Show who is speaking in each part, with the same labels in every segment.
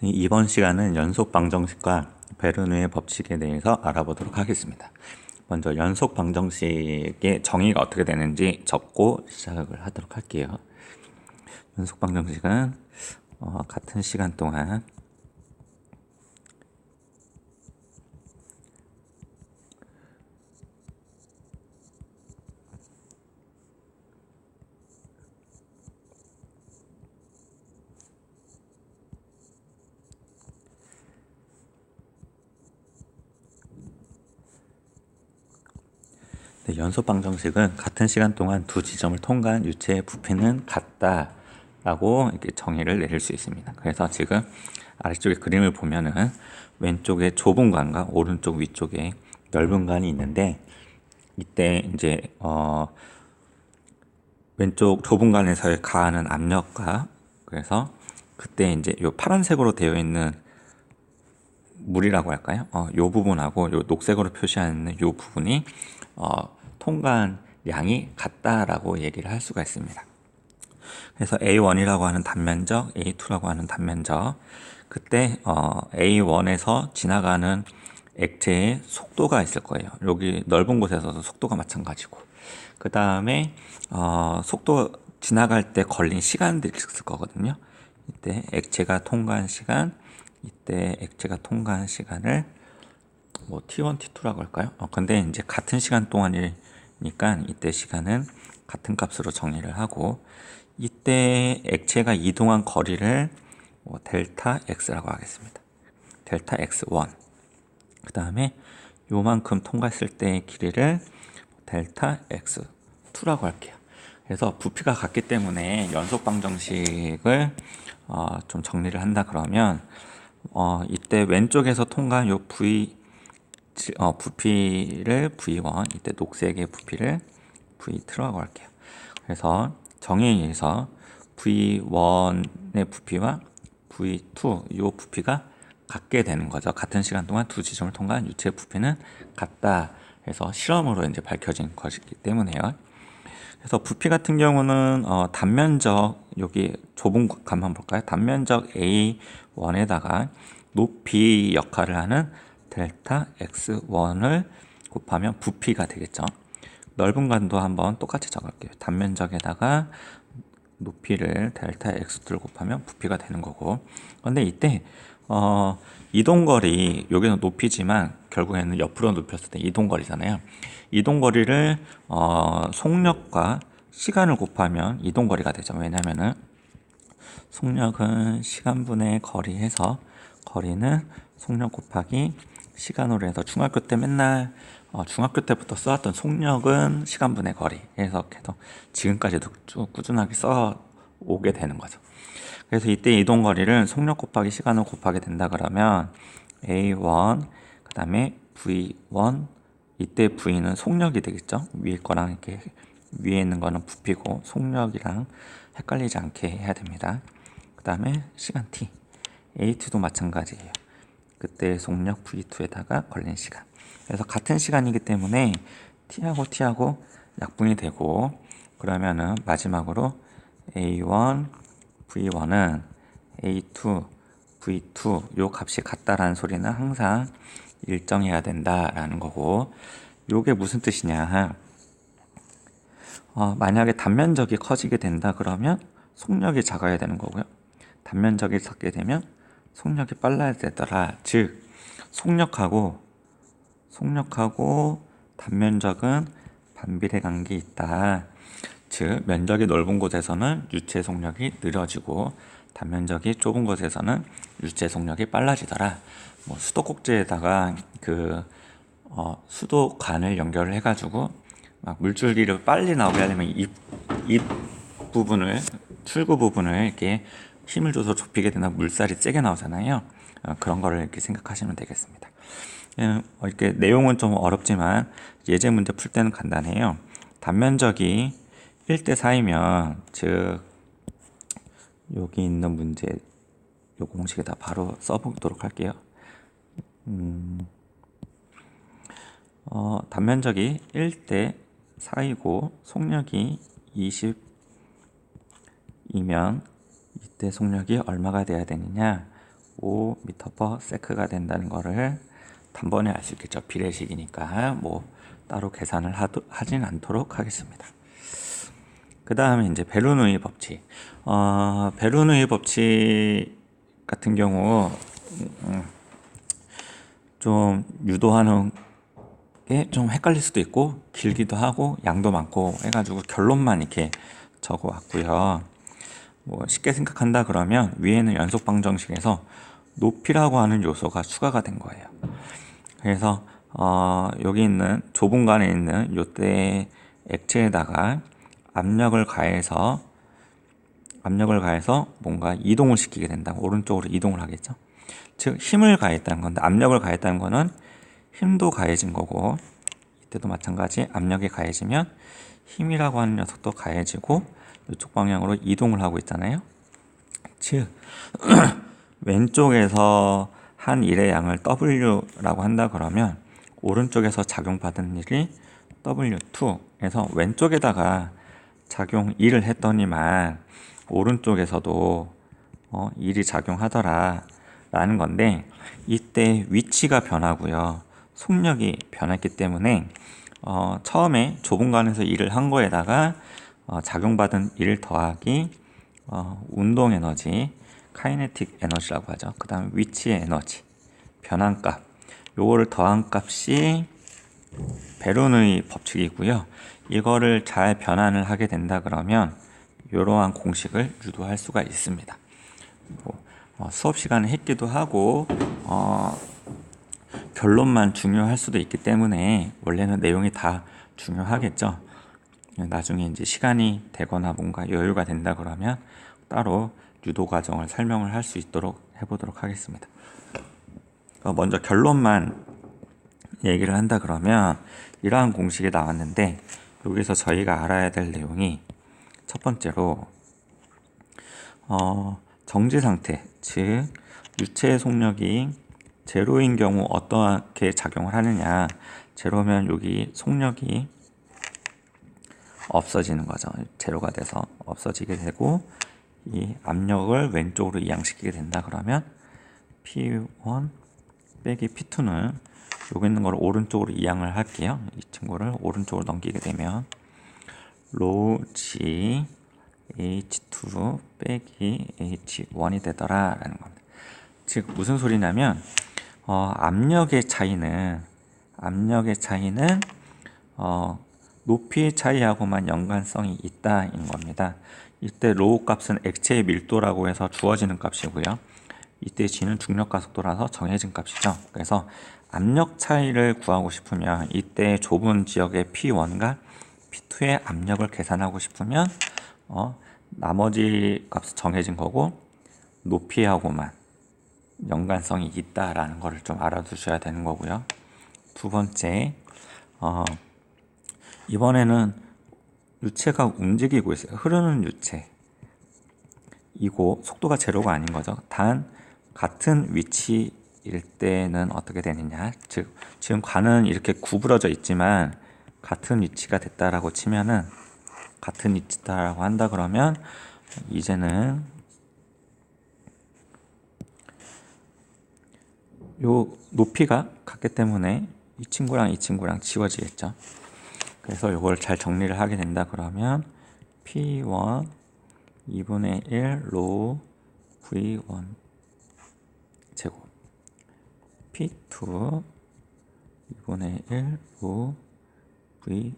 Speaker 1: 이번 시간은 연속 방정식과 베르누의 법칙에 대해서 알아보도록 하겠습니다. 먼저 연속 방정식의 정의가 어떻게 되는지 적고 시작을 하도록 할게요. 연속 방정식은 같은 시간 동안 연속 방정식은 같은 시간 동안 두 지점을 통과한 유체의 부피는 같다라고 이렇게 정의를 내릴 수 있습니다. 그래서 지금 아래쪽에 그림을 보면은 왼쪽에 좁은 관과 오른쪽 위쪽에 넓은 관이 있는데, 이때 이제 왼쪽 좁은 관에서의 가하는 압력과, 그래서 그때 이제 요 파란색으로 되어 있는 물이라고 할까요? 요 부분하고 요 녹색으로 표시하는 요 부분이 통과한 양이 같다라고 얘기를 할 수가 있습니다. 그래서 A1이라고 하는 단면적, A2라고 하는 단면적, 그때 A1에서 지나가는 액체의 속도가 있을 거예요. 여기 넓은 곳에서도 속도가 마찬가지고, 그 다음에 속도 지나갈 때 걸린 시간들이 있을 거거든요. 이때 액체가 통과한 시간, 이때 액체가 통과한 시간을 뭐 T1, T2라고 할까요? 근데 이제 같은 시간 동안이니까 이때 시간은 같은 값으로 정의를 하고, 이때 액체가 이동한 거리를 뭐 델타 X라고 하겠습니다. 델타 X1. 그 다음에 요만큼 통과했을 때의 길이를 델타 X2라고 할게요. 그래서 부피가 같기 때문에 연속 방정식을 좀 정리를 한다 그러면 이때 왼쪽에서 통과한 요 부피를 V1, 이때 녹색의 부피를 V2라고 할게요. 그래서 정의에 의해서 V1의 부피와 V2 요 부피가 같게 되는 거죠. 같은 시간 동안 두 지점을 통과한 유체 부피는 같다 해서 실험으로 이제 밝혀진 것이기 때문에요. 그래서 부피 같은 경우는 단면적, 여기 좁은 값만 볼까요? 단면적 A1에다가 높이 역할을 하는 델타 X1을 곱하면 부피가 되겠죠. 넓은 관도 한번 똑같이 적을게요. 단면적에다가 높이를 델타 X2를 곱하면 부피가 되는 거고, 근데 이때 이동거리, 여기는 높이지만 결국에는 옆으로 눕혔을 때 이동거리잖아요. 이동거리를 속력과 시간을 곱하면 이동거리가 되죠. 왜냐면은 속력은 시간분의 거리 해서, 거리는 속력 곱하기 시간으로 해서 중학교 때 맨날 중학교 때부터 써왔던 속력은 시간분의 거리 해서 계속 지금까지도 쭉 꾸준하게 써 오게 되는 거죠. 그래서 이때 이동거리를 속력 곱하기 시간을 곱하게 된다 그러면 A1, 그 다음에 V1, 이때 V는 속력이 되겠죠. 위에 거랑 이렇게 위에 있는 거는 부피고 속력이랑 헷갈리지 않게 해야 됩니다. 그 다음에 시간 T, A2도 마찬가지예요. 그때 속력 V2에다가 걸린 시간. 그래서 같은 시간이기 때문에 T하고 T하고 약분이 되고, 그러면은 마지막으로 A1, V1은 A2, V2 요 값이 같다라는 소리는 항상 일정해야 된다라는 거고, 요게 무슨 뜻이냐, 만약에 단면적이 커지게 된다 그러면 속력이 작아야 되는 거고요. 단면적이 작게 되면 속력이 빨라야 되더라. 즉 속력하고 단면적은 반비례 관계 있다. 즉 면적이 넓은 곳에서는 유체 속력이 느려지고 단면적이 좁은 곳에서는 유체 속력이 빨라지더라. 뭐 수도꼭지에다가 그 수도관을 연결을 해가지고 막 물줄기를 빨리 나오게 하려면 입 부분을, 출구 부분을 이렇게 힘을 줘서 좁히게 되면 물살이 세게 나오잖아요. 그런 거를 이렇게 생각하시면 되겠습니다. 이렇게 내용은 좀 어렵지만 예제 문제 풀 때는 간단해요. 단면적이 1대 4이면, 즉 여기 있는 문제 요 공식에다 바로 써보도록 할게요. 단면적이 1대 4이고 속력이 20이면 이때 속력이 얼마가 돼야 되느냐, 5m/s가 된다는 거를 단번에 알 수 있겠죠. 비례식이니까 뭐 따로 계산을 하진 않도록 하겠습니다. 그 다음에 이제 베르누이 법칙. 베르누이 법칙 같은 경우 좀 유도하는 게 좀 헷갈릴 수도 있고 길기도 하고 양도 많고 해가지고 결론만 이렇게 적어 왔고요. 뭐 쉽게 생각한다 그러면 위에는 연속 방정식에서 높이라고 하는 요소가 추가가 된 거예요. 그래서 여기 있는 좁은 공간에 있는 요때 액체에다가 압력을 가해서 뭔가 이동을 시키게 된다. 오른쪽으로 이동을 하겠죠. 즉 힘을 가했다는 건데, 압력을 가했다는 거는 힘도 가해진 거고, 이때도 마찬가지 압력이 가해지면 힘이라고 하는 녀석도 가해지고 이쪽 방향으로 이동을 하고 있잖아요. 즉 왼쪽에서 한 일의 양을 W라고 한다 그러면 오른쪽에서 작용받은 일이 W2에서 왼쪽에다가 작용 1을 했더니만 오른쪽에서도 일이 작용하더라 라는 건데, 이때 위치가 변하고요, 속력이 변했기 때문에 처음에 좁은 공간에서 일을 한 거에다가 작용받은 일 더하기 운동 에너지, 카이네틱 에너지라고 하죠. 그 다음에 위치의 에너지, 변환값, 요거를 더한 값이 베르누이 법칙이고요. 이거를 잘 변환을 하게 된다 그러면 이러한 공식을 유도할 수가 있습니다. 수업 시간에 했기도 하고 결론만 중요할 수도 있기 때문에 원래는 내용이 다 중요하겠죠. 나중에 이제 시간이 되거나 뭔가 여유가 된다 그러면 따로 유도 과정을 설명을 할 수 있도록 해보도록 하겠습니다. 먼저 결론만 얘기를 한다 그러면 이러한 공식이 나왔는데, 여기서 저희가 알아야 될 내용이 첫 번째로 정지 상태, 즉 유체의 속력이 제로인 경우 어떻게 작용을 하느냐. 제로면 여기 속력이 없어지는 거죠. 제로가 돼서 없어지게 되고, 이 압력을 왼쪽으로 이양시키게 된다 그러면 P1 빼기 P2는 여기 있는 걸 오른쪽으로 이양을 할게요. 이 친구를 오른쪽으로 넘기게 되면 로 G H2 빼기 H1이 되더라 라는 겁니다. 즉 무슨 소리냐면 압력의 차이는 높이의 차이하고만 연관성이 있다인 겁니다. 이때 로우 값은 액체의 밀도라고 해서 주어지는 값이고요. 이때 G는 중력 가속도라서 정해진 값이죠. 그래서 압력 차이를 구하고 싶으면 이때 좁은 지역의 P1과 P2의 압력을 계산하고 싶으면 나머지 값은 정해진 거고 높이하고만 연관성이 있다라는 것을 좀 알아두셔야 되는 거고요. 두 번째, 이번에는 유체가 움직이고 있어요. 흐르는 유체. 이고 속도가 제로가 아닌 거죠. 단 같은 위치일 때는 어떻게 되느냐. 즉 지금 관은 이렇게 구부러져 있지만 같은 위치가 됐다라고 치면은, 같은 위치다라고 한다 그러면 이제는 요 높이가 같기 때문에 이 친구랑 지워지겠죠. 그래서 이걸 잘 정리를 하게 된다 그러면 P1 2분의 1 로 V1 제곱, P2 2분의 1 로 V2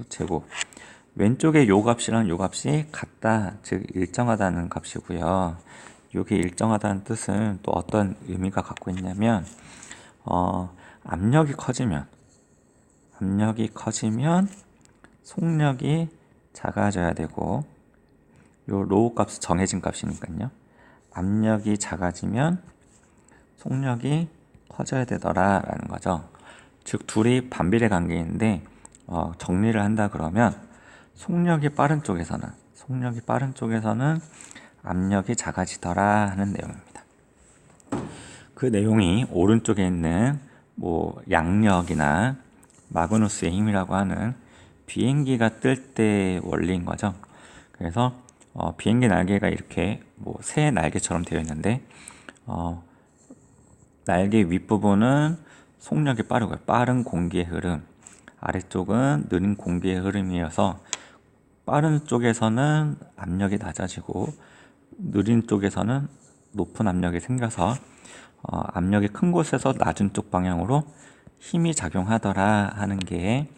Speaker 1: 제곱. 왼쪽에 요 값이랑 요 값이 같다, 즉 일정하다는 값이고요. 이게 일정하다는 뜻은 또 어떤 의미가 갖고 있냐면 압력이 커지면 속력이 작아져야 되고, 요 로우 값은 정해진 값이니까요. 압력이 작아지면 속력이 커져야 되더라 라는 거죠. 즉 둘이 반비례 관계인데 정리를 한다 그러면 속력이 빠른 쪽에서는 압력이 작아지더라 하는 내용입니다. 그 내용이 오른쪽에 있는 뭐 양력이나 마그누스의 힘이라고 하는 비행기가 뜰 때 원리인 거죠. 그래서 비행기 날개가 이렇게 뭐 새 날개처럼 되어 있는데 날개 윗부분은 속력이 빠르고요. 빠른 공기의 흐름. 아래쪽은 느린 공기의 흐름이어서 빠른 쪽에서는 압력이 낮아지고 느린 쪽에서는 높은 압력이 생겨서 압력이 큰 곳에서 낮은 쪽 방향으로 힘이 작용하더라 하는 게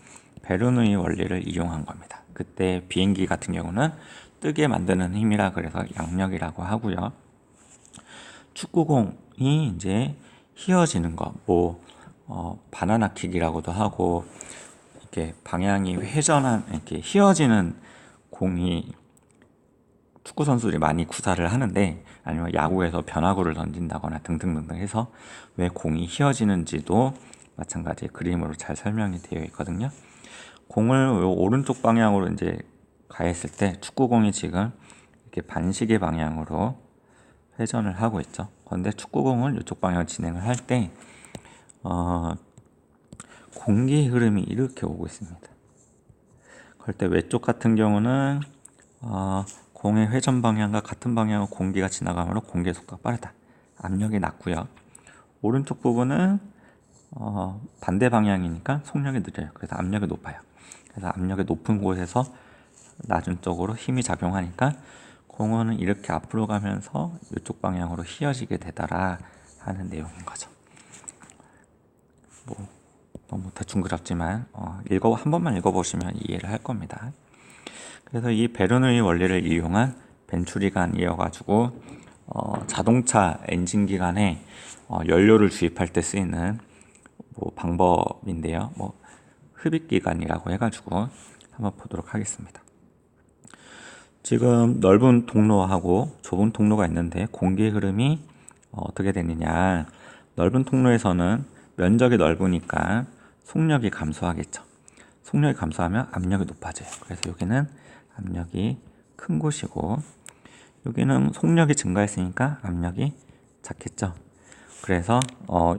Speaker 1: 베르누이 원리를 이용한 겁니다. 그때 비행기 같은 경우는 뜨게 만드는 힘이라 그래서 양력이라고 하고요. 축구공이 이제 휘어지는 거, 바나나킥이라고도 하고, 이렇게 방향이 회전한, 이렇게 휘어지는 공이 축구 선수들이 많이 구사를 하는데, 아니면 야구에서 변화구를 던진다거나 등등등등 해서 왜 공이 휘어지는지도 마찬가지 그림으로 잘 설명이 되어 있거든요. 공을 오른쪽 방향으로 이제 가했을 때 축구공이 지금 이렇게 반시계 방향으로 회전을 하고 있죠. 그런데 축구공을 이쪽 방향으로 진행을 할 때 공기 흐름이 이렇게 오고 있습니다. 그럴 때 왼쪽 같은 경우는 공의 회전 방향과 같은 방향으로 공기가 지나가므로 공기의 속도가 빠르다. 압력이 낮고요. 오른쪽 부분은 반대 방향이니까 속력이 느려요. 그래서 압력이 높아요. 그래서 압력이 높은 곳에서 낮은 쪽으로 힘이 작용하니까 공은 이렇게 앞으로 가면서 이쪽 방향으로 휘어지게 되더라 하는 내용인 거죠. 너무 대충 그렸지만 한 번만 읽어보시면 이해를 할 겁니다. 그래서 이 베르누이 원리를 이용한 벤추리간이어가지고 자동차 엔진 기관에 연료를 주입할 때 쓰이는 방법인데요. 흡입기관이라고 해가지고 한번 보도록 하겠습니다. 지금 넓은 통로하고 좁은 통로가 있는데 공기의 흐름이 어떻게 되느냐. 넓은 통로에서는 면적이 넓으니까 속력이 감소하겠죠. 속력이 감소하면 압력이 높아져요. 그래서 여기는 압력이 큰 곳이고 여기는 속력이 증가했으니까 압력이 작겠죠. 그래서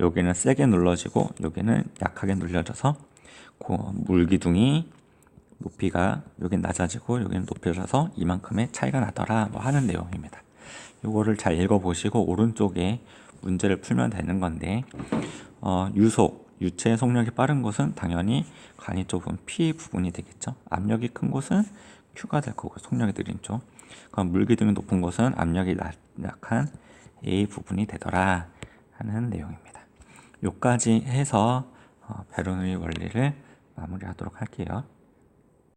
Speaker 1: 여기는 세게 눌러지고 여기는 약하게 눌려져서 물기둥이 높이가 여긴 낮아지고 여기는 높여져서 이만큼의 차이가 나더라 하는 내용입니다. 이거를 잘 읽어보시고 오른쪽에 문제를 풀면 되는 건데 유체의 속력이 빠른 곳은 당연히 간이 좁은 P 부분이 되겠죠. 압력이 큰 곳은 Q가 될 거고 속력이 느린 쪽. 그럼 물기둥이 높은 곳은 압력이 약한 A 부분이 되더라 하는 내용입니다. 여기까지 해서 베르누이 원리를 마무리하도록 할게요.